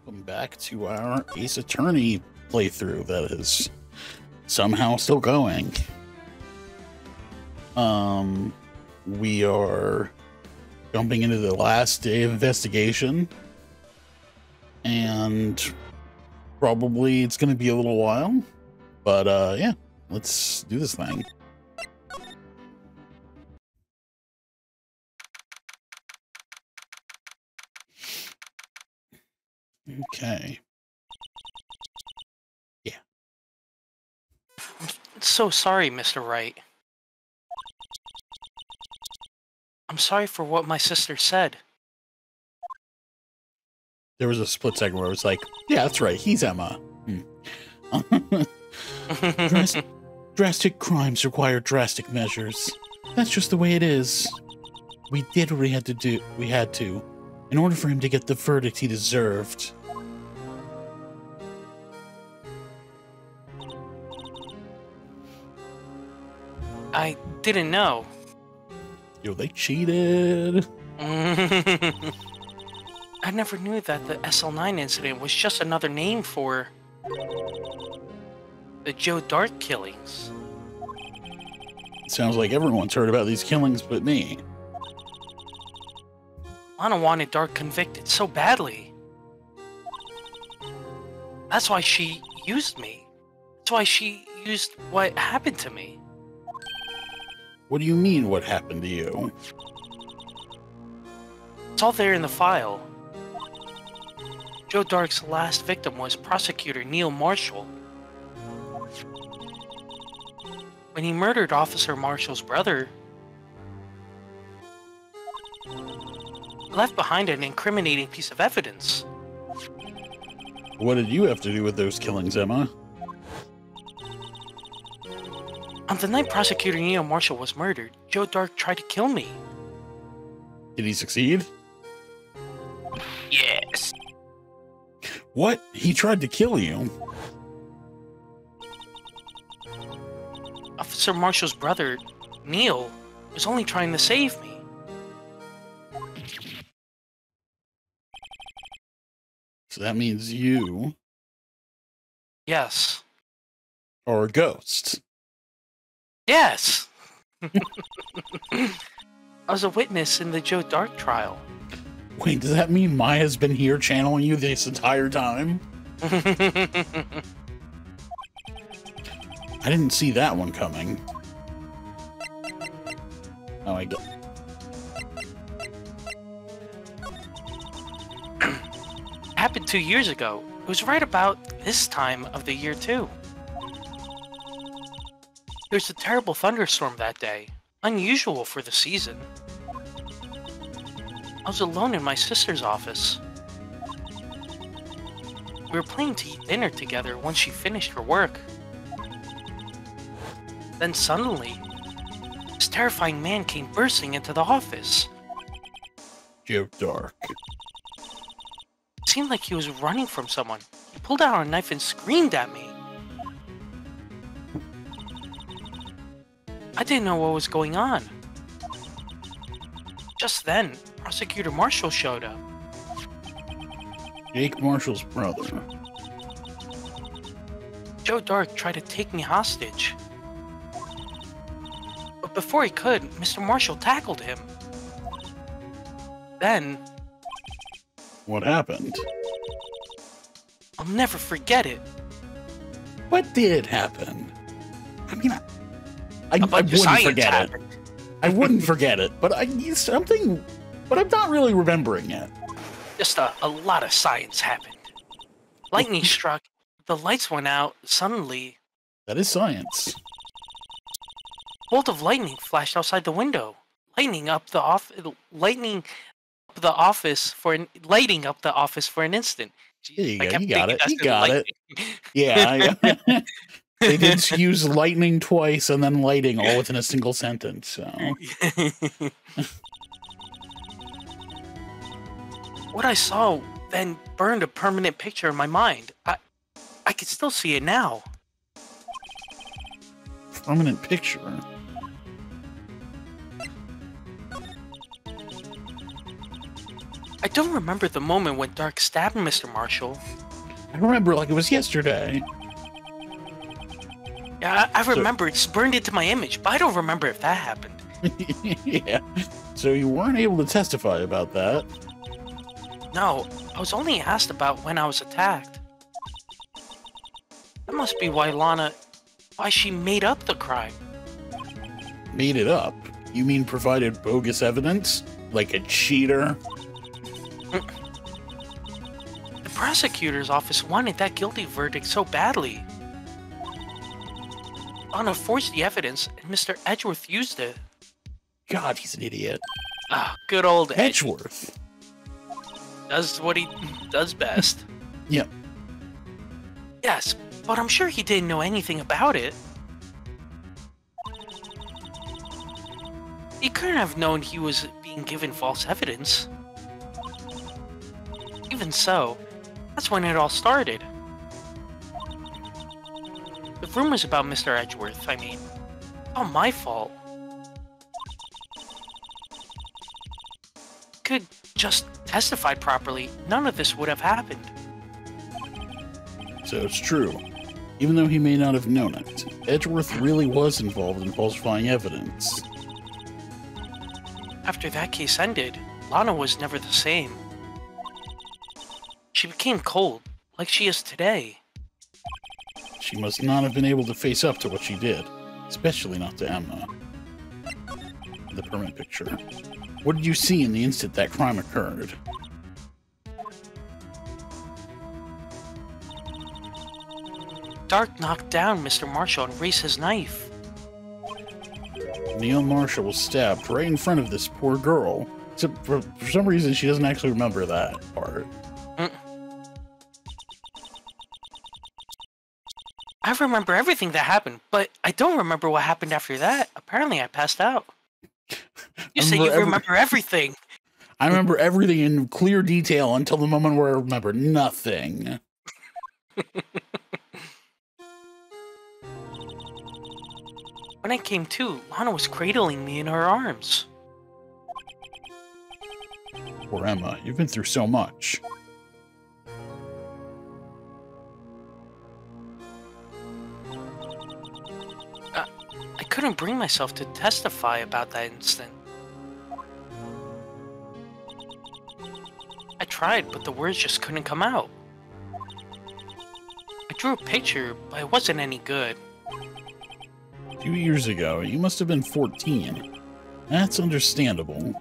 Welcome back to our Ace Attorney playthrough that is somehow still going. We are jumping into the last day of investigation, and probably it's going to be a little while, but yeah, let's do this thing. Okay. Yeah. So sorry, Mr. Wright. I'm sorry for what my sister said. There was a split second where it was like, yeah, that's right, he's Emma. Drastic crimes require drastic measures. That's just the way it is. We did what we had to do. We had to, in order for him to get the verdict he deserved. I didn't know. Yo, they cheated. I never knew that the SL9 incident was just another name for the Joe Darke Killings. Sounds like everyone's heard about these killings but me. Lana wanted Darke convicted so badly. That's why she used me. That's why she used what happened to me. What do you mean, what happened to you? It's all there in the file. Joe Darke's last victim was prosecutor Neil Marshall. When he murdered Officer Marshall's brother, he left behind an incriminating piece of evidence. What did you have to do with those killings, Emma? On the night prosecutor Neil Marshall was murdered, Joe Darke tried to kill me. Did he succeed? Yes. What? He tried to kill you? Officer Marshall's brother, Neil, was only trying to save me. So that means you Yes. are a ghost. Yes! I was a witness in the Joe Darke trial. Wait, does that mean Maya's been here channeling you this entire time? I didn't see that one coming. Oh, I get. Happened 2 years ago. It was right about this time of the year, too. There was a terrible thunderstorm that day, unusual for the season. I was alone in my sister's office. We were planning to eat dinner together once she finished her work. Then suddenly, this terrifying man came bursting into the office. Joe Darke. It seemed like he was running from someone. He pulled out a knife and screamed at me. I didn't know what was going on. Just then, Prosecutor Marshall showed up. Jake Marshall's brother. Joe Darke tried to take me hostage. But before he could, Mr. Marshall tackled him. Then, What happened? I'll never forget it. What did happen? I mean, I A bunch of wouldn't science forget happened. it. I wouldn't forget it, but but I'm not really remembering it. Just a lot of science happened. Lightning struck, the lights went out, suddenly, That is science. a bolt of lightning flashed outside the window, lighting up the office for an instant. There you I go. kept You got thinking it. that's You the got it. lightning. Yeah. They did use lightning twice and then lighting all within a single sentence. So What I saw then burned a permanent picture in my mind. I can still see it now. permanent picture. I don't remember the moment when Darke stabbed Mr. Marshall. I remember like it was yesterday. Yeah, I remember it's burned into my image, but I don't remember if that happened. Yeah. So you weren't able to testify about that. No, I was only asked about when I was attacked. That must be why she made up the crime. Made it up? You mean provided bogus evidence? Like a cheater? The prosecutor's office wanted that guilty verdict so badly. Lana forged the evidence, and Mr. Edgeworth used it. God, he's an idiot. Ah, good old Edgeworth. Does what he does best. Yep. Yes, but I'm sure he didn't know anything about it. He couldn't have known he was being given false evidence. Even so, that's when it all started. The rumors about Mr. Edgeworth, I mean, it's all my fault. Could just testified properly, none of this would have happened. So it's true. Even though he may not have known it, Edgeworth really was involved in falsifying evidence. After that case ended, Lana was never the same. She became cold, like she is today. She must not have been able to face up to what she did, especially not to Emma. The permit picture. What did you see in the instant that crime occurred? Darke knocked down Mr. Marshall and raised his knife. Neil Marshall was stabbed right in front of this poor girl. Except for some reason, she doesn't actually remember that part. I remember everything that happened, but I don't remember what happened after that. Apparently, I passed out. You say you remember everything. I remember everything in clear detail until the moment where I remember nothing. When I came to, Lana was cradling me in her arms. Poor Emma, you've been through so much. I couldn't bring myself to testify about that incident. I tried, but the words just couldn't come out. I drew a picture, but it wasn't any good. A few years ago, you must have been 14. That's understandable.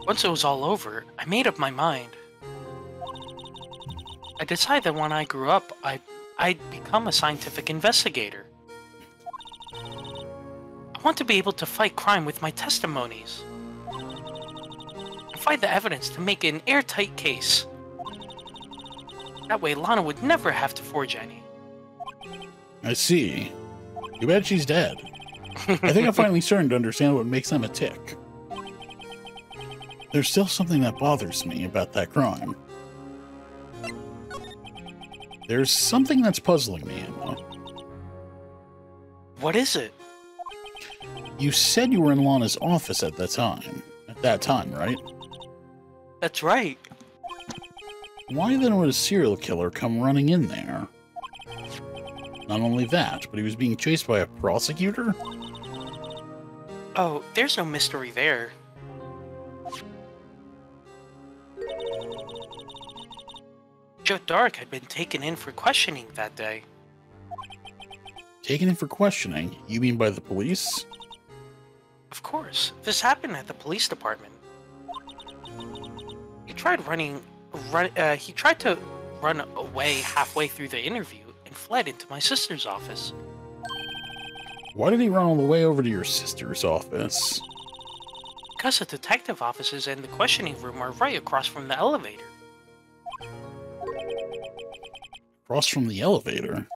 Once it was all over, I made up my mind. I decided that when I grew up, I'd become a scientific investigator. I want to be able to fight crime with my testimonies. And find the evidence to make it an airtight case. That way Lana would never have to forge any. I see. Too bad she's dead. I think I'm finally starting to understand what makes them a tick. There's still something that bothers me about that crime. There's something that's puzzling me, Emma. What is it? You said you were in Lana's office at that time. At that time, right? That's right. Why then would a serial killer come running in there? Not only that, but he was being chased by a prosecutor? Oh, there's no mystery there. Joe Darke had been taken in for questioning that day. Taken in for questioning? You mean by the police? Of course, this happened at the police department. He tried to run away halfway through the interview and fled into my sister's office. Why did he run all the way over to your sister's office? Because the detective offices and the questioning room are right across from the elevator. Across from the elevator?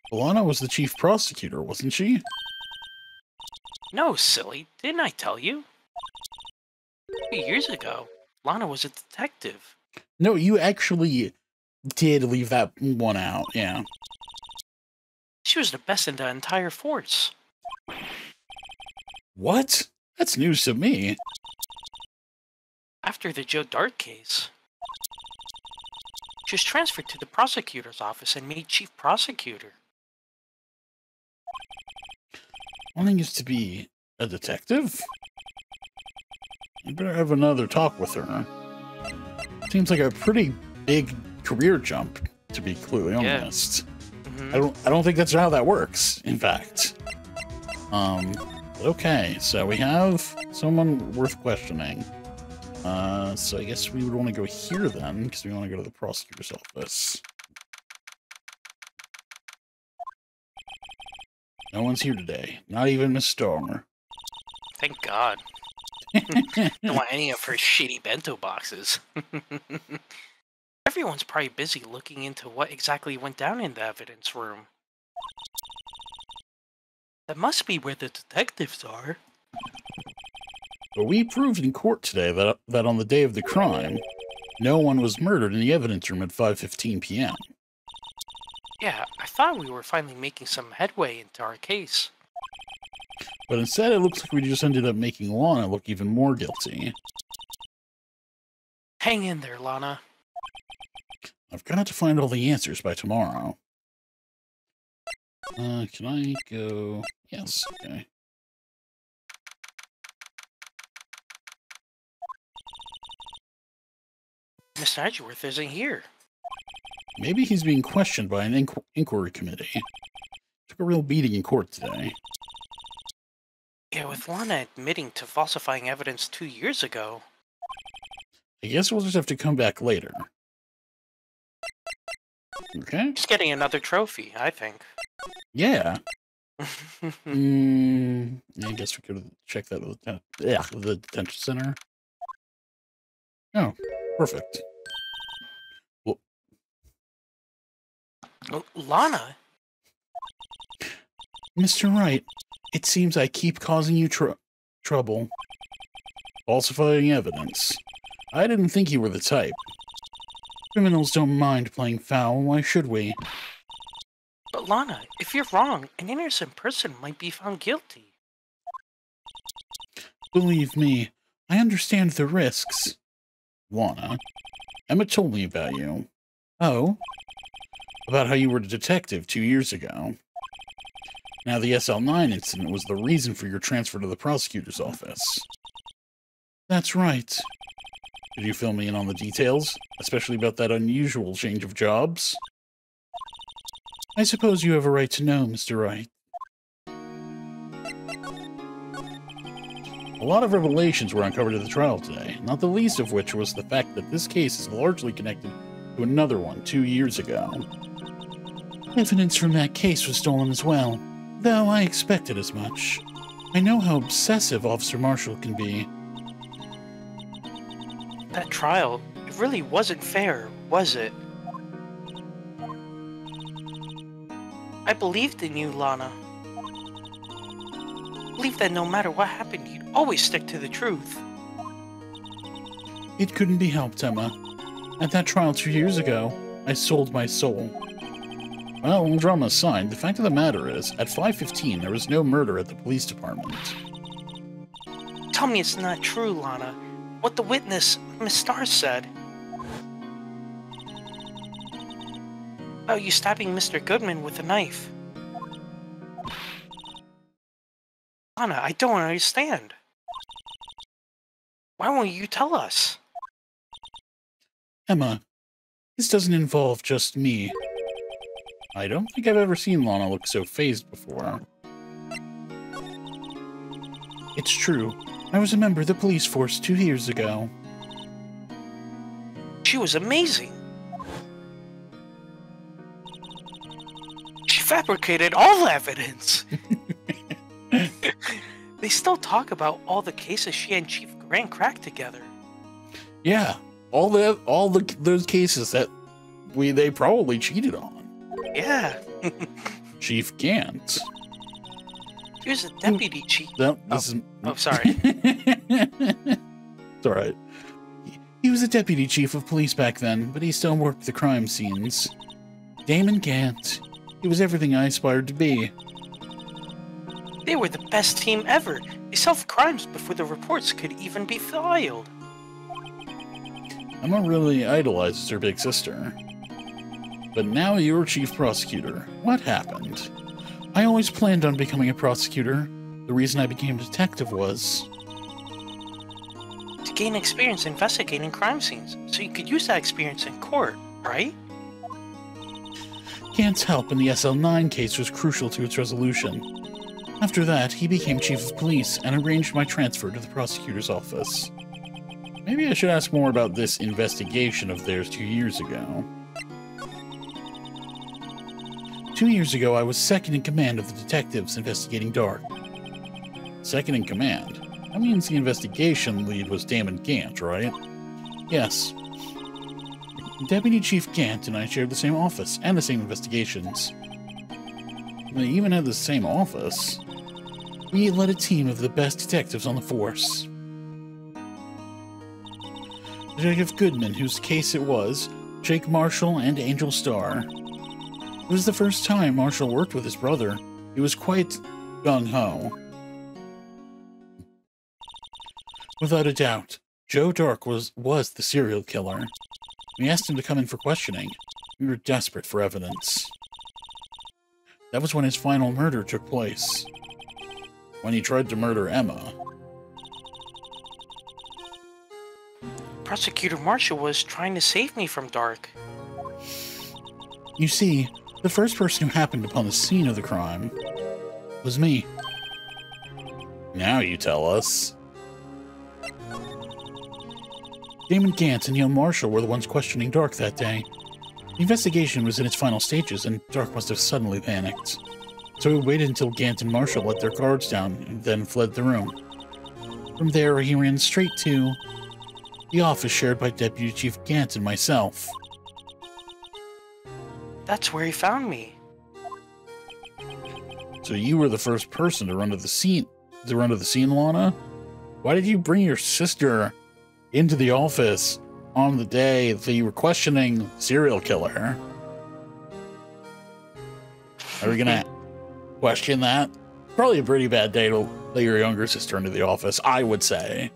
Lana was the chief prosecutor, wasn't she? No, silly. Didn't I tell you? 2 years ago, Lana was a detective. No, you actually did leave that one out, yeah. She was the best in the entire force. What? That's news to me. After the Joe Darke case, she was transferred to the prosecutor's office and made chief prosecutor. Wanting us to be a detective? You better have another talk with her. Seems like a pretty big career jump, to be completely honest. I don't think that's how that works, in fact. Okay, so we have someone worth questioning. So I guess we would want to go here then, because we want to go to the prosecutor's office. No one's here today. Not even Miss Stormer. Thank God. Don't want any of her shitty bento boxes. Everyone's probably busy looking into what exactly went down in the evidence room. That must be where the detectives are. But we proved in court today that on the day of the crime, no one was murdered in the evidence room at 5:15 p.m. Yeah, I thought we were finally making some headway into our case. But instead, it looks like we just ended up making Lana look even more guilty. Hang in there, Lana. I've got to find all the answers by tomorrow. Can I go? Yes, okay. Mr. Edgeworth isn't here. Maybe he's being questioned by an inquiry committee. Took a real beating in court today. Yeah, with Lana admitting to falsifying evidence 2 years ago. I guess we'll just have to come back later. Okay. She's getting another trophy, I think. Yeah. I guess we could check that with the detention center. Oh, perfect. Well, Lana? Mr. Wright, it seems I keep causing you trouble. Falsifying evidence. I didn't think you were the type. Criminals don't mind playing foul, why should we? But Lana, if you're wrong, an innocent person might be found guilty. Believe me, I understand the risks. Lana, Emma told me about you. Oh? About how you were a detective 2 years ago. Now the SL9 incident was the reason for your transfer to the prosecutor's office. That's right. Did you fill me in on the details? Especially about that unusual change of jobs? I suppose you have a right to know, Mr. Wright. A lot of revelations were uncovered at the trial today, not the least of which was the fact that this case is largely connected to another one 2 years ago. Evidence from that case was stolen as well, though I expected as much. I know how obsessive Officer Marshall can be. That trial, it really wasn't fair, was it? I believed in you, Lana. I believed that no matter what happened, you'd always stick to the truth. It couldn't be helped, Emma. At that trial 2 years ago, I sold my soul. Well, drama aside, the fact of the matter is, at 5:15, there was no murder at the police department. Tell me it's not true, Lana. What the witness, Miss Starr, said. About you stabbing Mr. Goodman with a knife. Lana, I don't understand. Why won't you tell us? Emma, this doesn't involve just me. I don't think I've ever seen Lana look so fazed before. It's true. I was a member of the police force 2 years ago. She was amazing. She fabricated all the evidence. They still talk about all the cases she and Chief Grant cracked together. Yeah, all those cases that they probably cheated on. Yeah. Chief Gant. He was a deputy chief. No, sorry. It's alright. He was a deputy chief of police back then, but he still worked the crime scenes. Damon Gant. He was everything I aspired to be. They were the best team ever. They solved crimes before the reports could even be filed. Emma really idolizes her big sister. But now you're chief prosecutor. What happened? I always planned on becoming a prosecutor. The reason I became a detective was... to gain experience investigating crime scenes, so you could use that experience in court, right? Gant's help in the SL9 case was crucial to its resolution. After that, he became chief of police and arranged my transfer to the prosecutor's office. Maybe I should ask more about this investigation of theirs 2 years ago. 2 years ago, I was second in command of the detectives investigating Darke. Second in command? That means the investigation lead was Damon Gant, right? Yes. Deputy Chief Gant and I shared the same office and the same investigations. They even had the same office. We led a team of the best detectives on the force. Detective Goodman, whose case it was, Jake Marshall, and Angel Starr. It was the first time Marshall worked with his brother. He was quite gung-ho. Without a doubt, Joe Darke was the serial killer. We asked him to come in for questioning. We were desperate for evidence. That was when his final murder took place. When he tried to murder Emma. Prosecutor Marshall was trying to save me from Darke. You see, the first person who happened upon the scene of the crime was me. Now you tell us. Damon Gant and Neil Marshall were the ones questioning Darke that day. The investigation was in its final stages, and Darke must have suddenly panicked. So we waited until Gant and Marshall let their guards down, and then fled the room. From there, he ran straight to the office shared by Deputy Chief Gant and myself. That's where he found me. So you were the first person to run to the scene, Lana? Why did you bring your sister into the office on the day that you were questioning serial killer? Are we gonna question that? Probably a pretty bad day to let your younger sister into the office, I would say.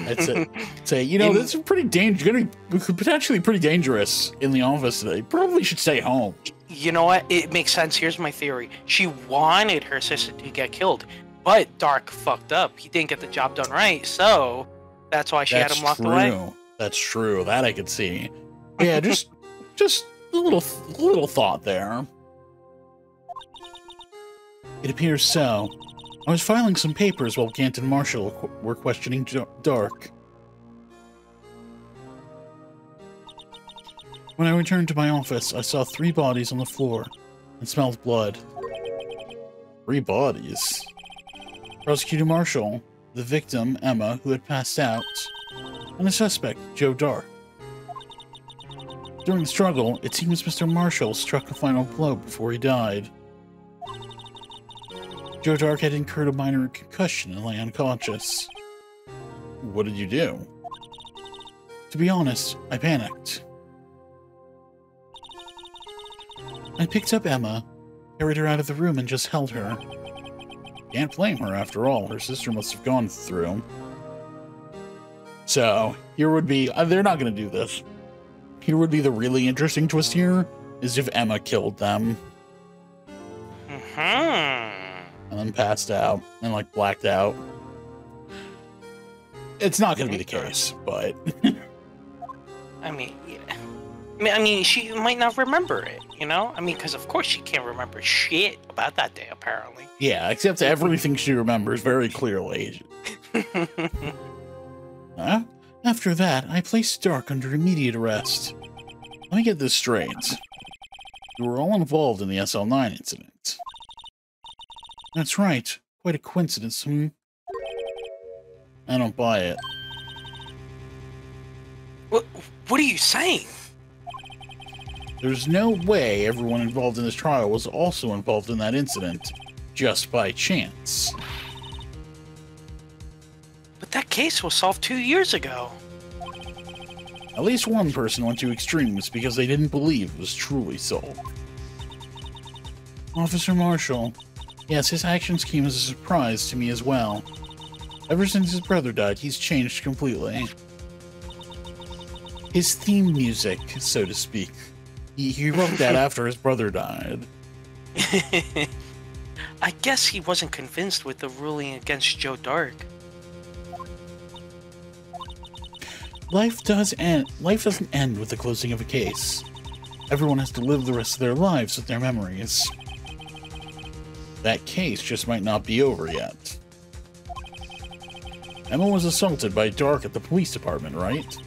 I'd say, you know, this is pretty dangerous. Potentially pretty dangerous in the office today. Probably should stay home. You know what? It makes sense. Here's my theory. She wanted her sister to get killed, but Darke fucked up. He didn't get the job done right, so that's why she had him locked away. That's true. That I could see. Yeah, just a little thought there. It appears so. I was filing some papers while Gant and Marshall were questioning Darke. When I returned to my office, I saw 3 bodies on the floor and smelled blood. 3 bodies? Prosecutor Marshall, the victim, Emma, who had passed out, and the suspect, Joe Darke. During the struggle, it seems Mr. Marshall struck a final blow before he died. Joe Darke had incurred a minor concussion and lay unconscious. What did you do? To be honest, I panicked. I picked up Emma, carried her out of the room, and just held her. Can't blame her, after all. Her sister must have gone through. So, here would be... they're not going to do this. Here would be the really interesting twist here, is if Emma killed them. And then passed out, and, like, blacked out. It's not going to be the case, but... I mean, yeah. I mean, she might not remember it, you know? I mean, because of course she can't remember shit about that day, apparently. Yeah, except everything she remembers very clearly. After that, I placed Darke under immediate arrest. Let me get this straight. You were all involved in the SL9 incident. That's right. Quite a coincidence, hmm? I don't buy it. What are you saying? There's no way everyone involved in this trial was also involved in that incident, just by chance. But that case was solved 2 years ago. At least one person went to extremes because they didn't believe it was truly solved. Officer Marshall, Yes, his actions came as a surprise to me as well. Ever since his brother died, he's changed completely. His theme music, so to speak. He wrote that after his brother died. I guess he wasn't convinced with the ruling against Joe Darke. Life doesn't end with the closing of a case. Everyone has to live the rest of their lives with their memories. That case just might not be over yet. Emma was assaulted by Darke at the police department, right?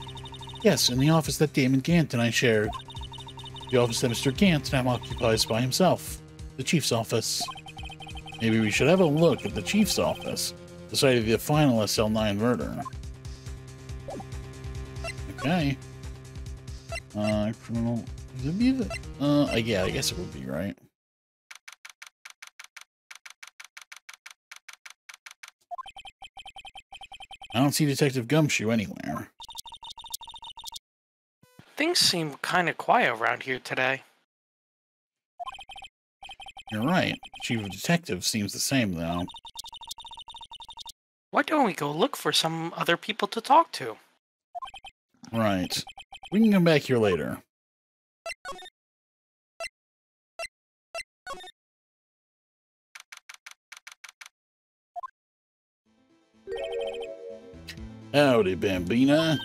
Yes, in the office that Damon Gant and I shared. The office that Mr. Gant now occupies by himself. The chief's office. Maybe we should have a look at the chief's office, the site of the final SL9 murder. Okay. Criminal... Would it be the... yeah, I guess it would be, right? I don't see Detective Gumshoe anywhere. Things seem kind of quiet around here today. You're right. Chief of Detectives seems the same, though. Why don't we go look for some other people to talk to? Right. We can come back here later. Howdy, Bambina.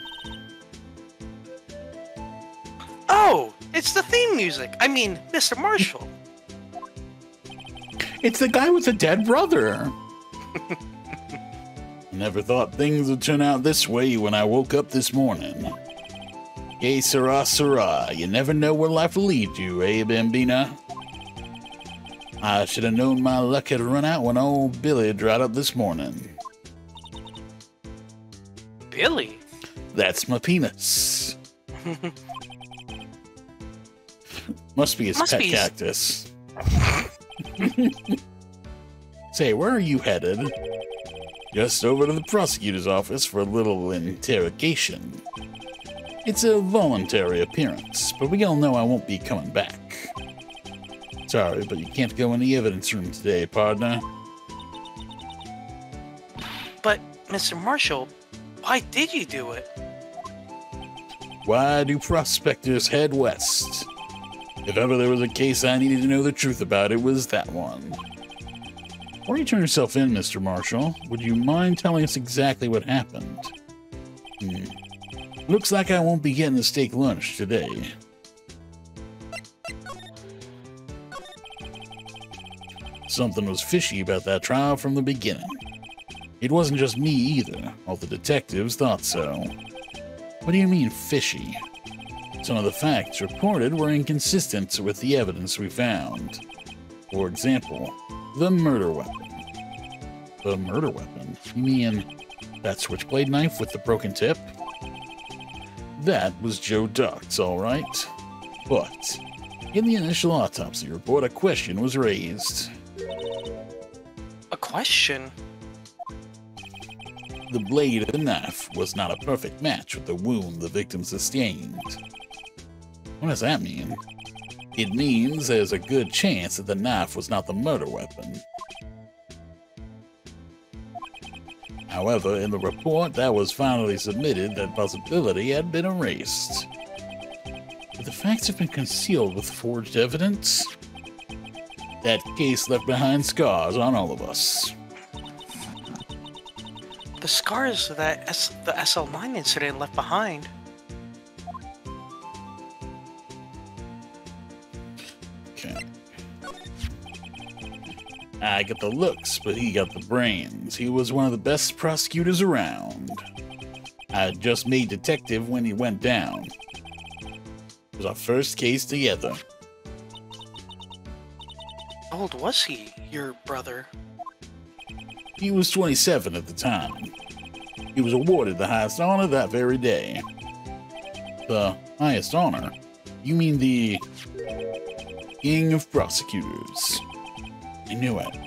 Oh, it's the theme music. I mean, Mr. Marshall. It's the guy with the dead brother. Never thought things would turn out this way when I woke up this morning. Que sera, sera. You never know where life will lead you, eh, Bambina? I should have known my luck had run out when old Billy dried up this morning. Billy? That's my penis. Must be his pet cactus. Say, where are you headed? Just over to the prosecutor's office for a little interrogation. It's a voluntary appearance, but we all know I won't be coming back. Sorry, but you can't go in the evidence room today, partner. But, Mr. Marshall, why did you do it? Why do prospectors head west? If ever there was a case I needed to know the truth about, it was that one. Before you turn yourself in, Mr. Marshall, would you mind telling us exactly what happened? Looks like I won't be getting a steak lunch today. Something was fishy about that trial from the beginning. It wasn't just me either. All the detectives thought so. What do you mean, fishy? Some of the facts reported were inconsistent with the evidence we found. For example, the murder weapon. The murder weapon? You mean that switchblade knife with the broken tip? That was Joe Darke's, all right. But in the initial autopsy report, a question was raised. A question? The blade of the knife was not a perfect match with the wound the victim sustained. What does that mean? It means there's a good chance that the knife was not the murder weapon. However, in the report that was finally submitted, that possibility had been erased. But the facts have been concealed with forged evidence. That case left behind scars on all of us. The scars that the SL9 incident left behind. Okay. I got the looks, but he got the brains. He was one of the best prosecutors around. I had just made detective when he went down. It was our first case together. How old was he, your brother? He was 27 at the time. He was awarded the highest honor that very day. The highest honor? You mean the King of Prosecutors. I knew it.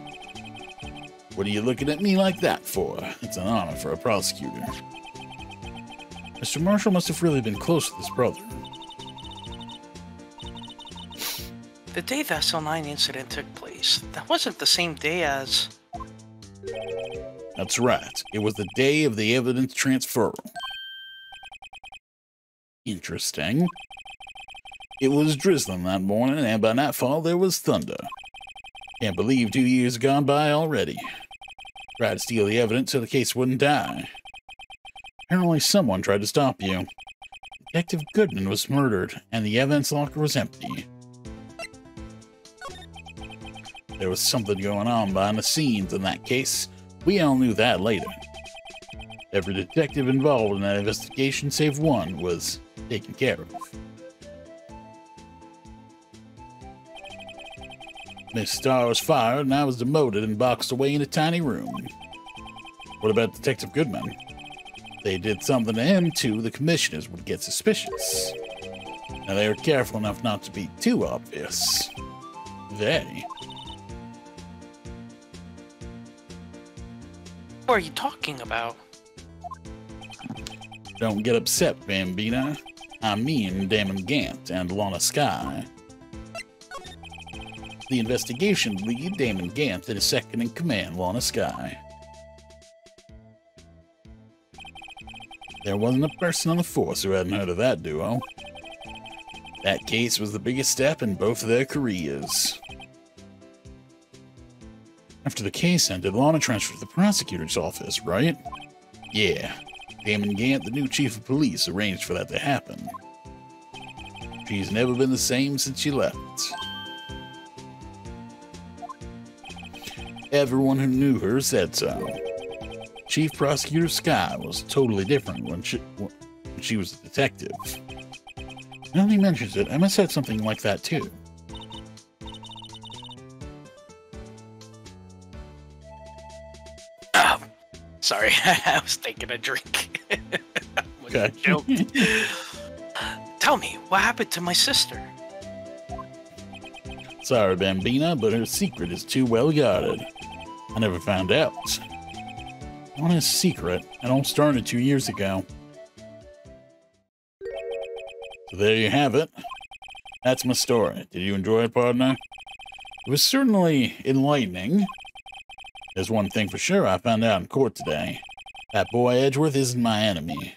What are you looking at me like that for? It's an honor for a prosecutor. Mr. Marshall must have really been close with his brother. The day the SL9 incident took place, case. That wasn't the same day as... That's right. It was the day of the evidence transfer. Interesting. It was drizzling that morning, and by nightfall there was thunder. Can't believe 2 years gone by already. Tried to steal the evidence so the case wouldn't die. Apparently someone tried to stop you. Detective Goodman was murdered, and the evidence locker was empty. There was something going on behind the scenes in that case. We all knew that later. Every detective involved in that investigation, save one, was taken care of. Miss Starr was fired, and I was demoted and boxed away in a tiny room. What about Detective Goodman? If they did something to him, too, the commissioners would get suspicious. Now, they were careful enough not to be too obvious. They. What are you talking about? Don't get upset, Bambina. I mean Damon Gant and Lana Skye. The investigation lead, Damon Gant, and his second-in-command, Lana Skye. There wasn't a person on the force who hadn't heard of that duo. That case was the biggest step in both of their careers. After the case ended, Lana transferred to the prosecutor's office, right? Yeah. Damon Gant, the new chief of police, arranged for that to happen. She's never been the same since she left. Everyone who knew her said so. Chief Prosecutor Skye was totally different when she was a detective. Now that he mentions it, I must have said something like that too. Oh, sorry, I was taking a drink. Okay. Tell me, what happened to my sister? Sorry, Bambina, but her secret is too well guarded. I never found out. On a secret, it all started 2 years ago. So there you have it. That's my story. Did you enjoy it, partner? It was certainly enlightening. There's one thing for sure I found out in court today. That boy Edgeworth isn't my enemy.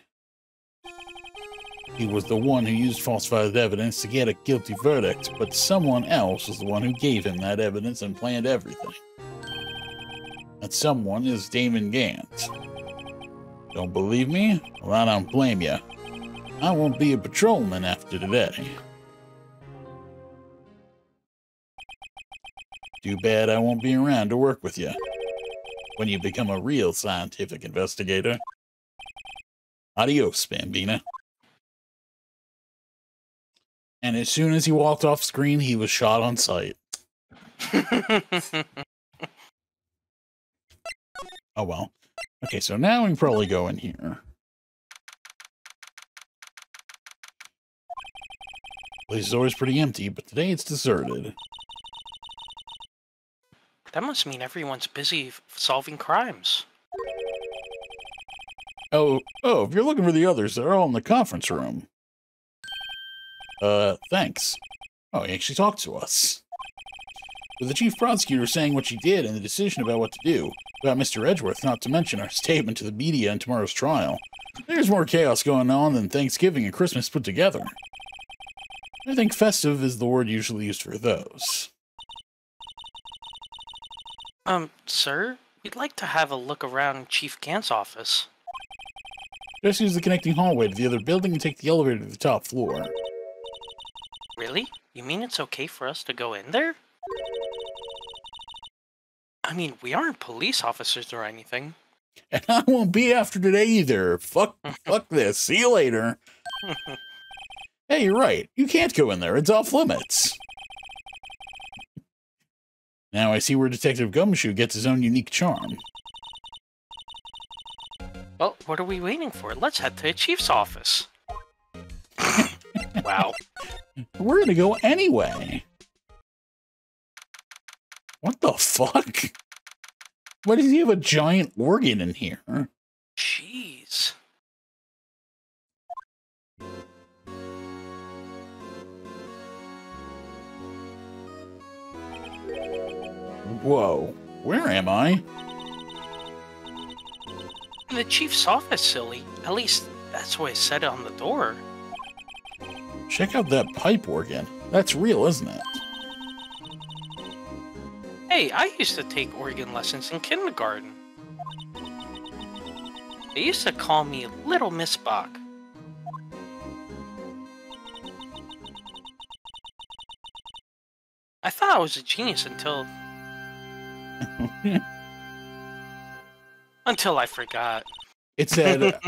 He was the one who used falsified evidence to get a guilty verdict, but someone else was the one who gave him that evidence and planned everything. That someone is Damon Gant. Don't believe me? Well, I don't blame you. I won't be a patrolman after today. Too bad I won't be around to work with you when you become a real scientific investigator. Adios, Bambina. And as soon as he walked off screen, he was shot on sight. Oh well. Okay, so now we can probably go in here. Place is always pretty empty, but today it's deserted. That must mean everyone's busy solving crimes. Oh, if you're looking for the others, they're all in the conference room. Thanks. Oh, he actually talked to us. With the chief prosecutor saying what she did and the decision about what to do, about Mr. Edgeworth, not to mention our statement to the media in tomorrow's trial, there's more chaos going on than Thanksgiving and Christmas put together. I think festive is the word usually used for those. Sir? We'd like to have a look around Chief Gant's office. Just use the connecting hallway to the other building and take the elevator to the top floor. Really? You mean it's okay for us to go in there? I mean, we aren't police officers or anything. And I won't be after today either. Fuck this. See you later. Hey, you're right. You can't go in there. It's off limits. Now I see where Detective Gumshoe gets his own unique charm. Well, what are we waiting for? Let's head to the chief's office. Wow. We're gonna go anyway. What the fuck? Why does he have a giant organ in here? Jeez. Whoa, where am I? In the chief's office, silly. At least, that's what it said on the door. Check out that pipe organ. That's real, isn't it? Hey, I used to take organ lessons in kindergarten. They used to call me Little Miss Bach. I thought I was a genius until I forgot. It said,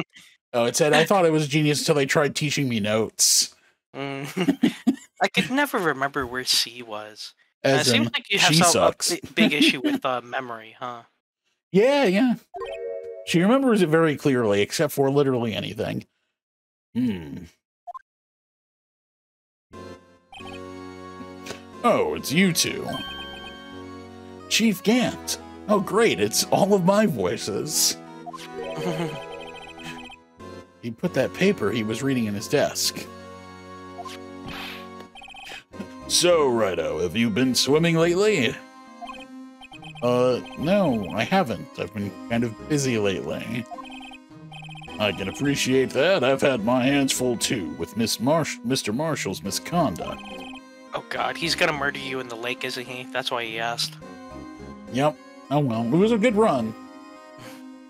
it said, I thought it was genius until they tried teaching me notes. I could never remember where C was. As it seems like you have a big issue with memory, huh? Yeah. She remembers it very clearly, except for literally anything. Oh, it's you two. Chief Gant. Oh, great, it's all of my voices. He put that paper he was reading in his desk. So, Righto, have you been swimming lately? No, I haven't. I've been kind of busy lately. I can appreciate that. I've had my hands full, too, with Mr. Marshall's misconduct. Oh god, he's gonna murder you in the lake, isn't he? That's why he asked. Yep. Oh well, it was a good run.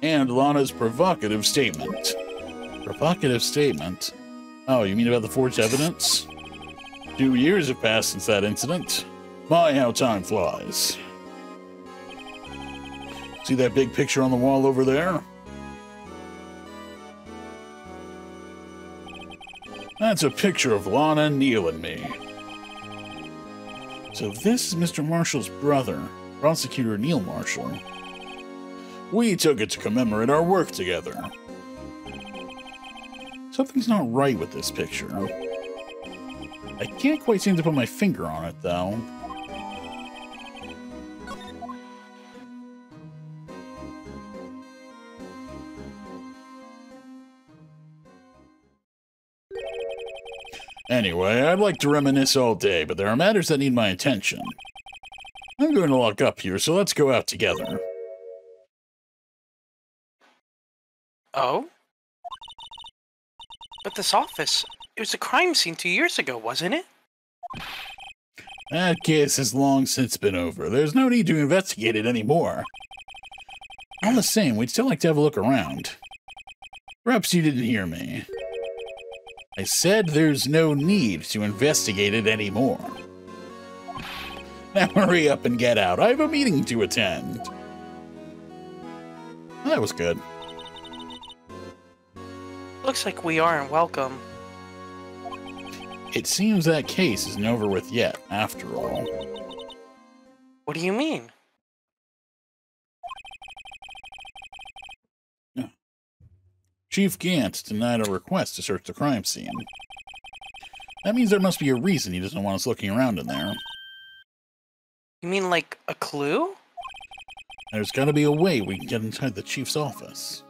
And Lana's provocative statement. Provocative statement? Oh, you mean about the forged evidence? 2 years have passed since that incident. My, how time flies. See that big picture on the wall over there? That's a picture of Lana, Neil, and me. So this is Mr. Marshall's brother, Prosecutor Neil Marshall. We took it to commemorate our work together. Something's not right with this picture. I can't quite seem to put my finger on it, though. Anyway, I'd like to reminisce all day, but there are matters that need my attention. I'm going to lock up here, so let's go out together. Oh? But this office, it was a crime scene 2 years ago, wasn't it? That case has long since been over. There's no need to investigate it anymore. All the same, we'd still like to have a look around. Perhaps you didn't hear me. I said there's no need to investigate it anymore. Now hurry up and get out. I have a meeting to attend. Well, that was good. Looks like we aren't welcome. It seems that case isn't over with yet, after all. What do you mean? Chief Gant denied our request to search the crime scene. That means there must be a reason he doesn't want us looking around in there. You mean like a clue? There's gotta be a way we can get inside the chief's office.